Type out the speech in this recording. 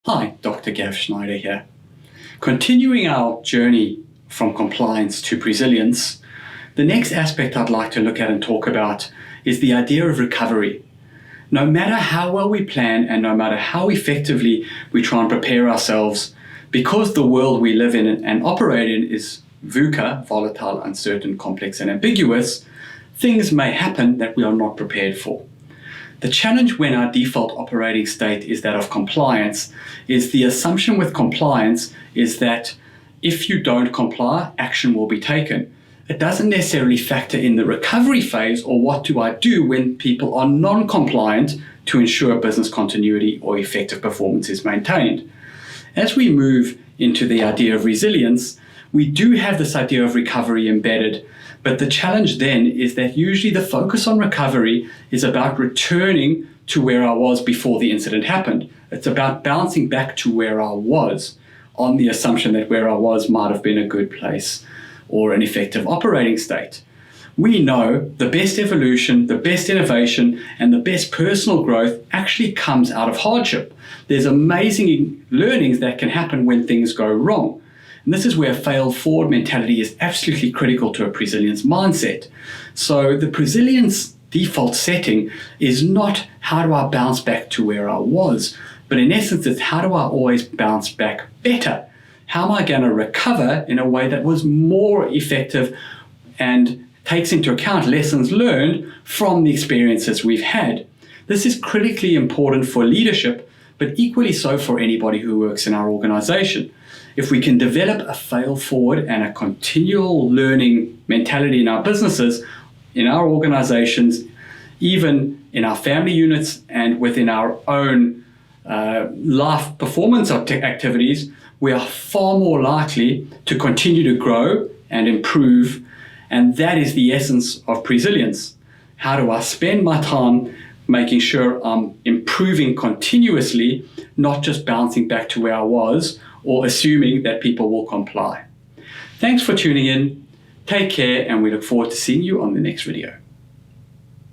Hi, Dr. Gav Schneider here. Continuing our journey from compliance to Presilience, the next aspect I'd like to look at and talk about is the idea of recovery. No matter how well we plan and no matter how effectively we try and prepare ourselves, because the world we live in and operate in is VUCA, volatile, uncertain, complex, and ambiguous, things may happen that we are not prepared for. The challenge when our default operating state is that of compliance is the assumption with compliance is that if you don't comply, action will be taken. It doesn't necessarily factor in the recovery phase or what do I do when people are non-compliant to ensure business continuity or effective performance is maintained. As we move into the idea of resilience, we do have this idea of recovery embedded, but the challenge then is that usually the focus on recovery is about returning to where I was before the incident happened. It's about bouncing back to where I was on the assumption that where I was might have been a good place or an effective operating state. We know the best evolution, the best innovation, and the best personal growth actually comes out of hardship. There's amazing learnings that can happen when things go wrong. And this is where fail-forward mentality is absolutely critical to a Presilience mindset. So the Presilience default setting is not how do I bounce back to where I was, but in essence it's how do I always bounce back better? How am I going to recover in a way that was more effective and takes into account lessons learned from the experiences we've had? This is critically important for leadership, but equally so for anybody who works in our organization. If we can develop a fail-forward and a continual learning mentality in our businesses, in our organizations, even in our family units and within our own life performance activities, we are far more likely to continue to grow and improve. And that is the essence of Presilience. How do I spend my time making sure I'm improving continuously, not just bouncing back to where I was or assuming that people will comply. Thanks for tuning in. Take care, and we look forward to seeing you on the next video.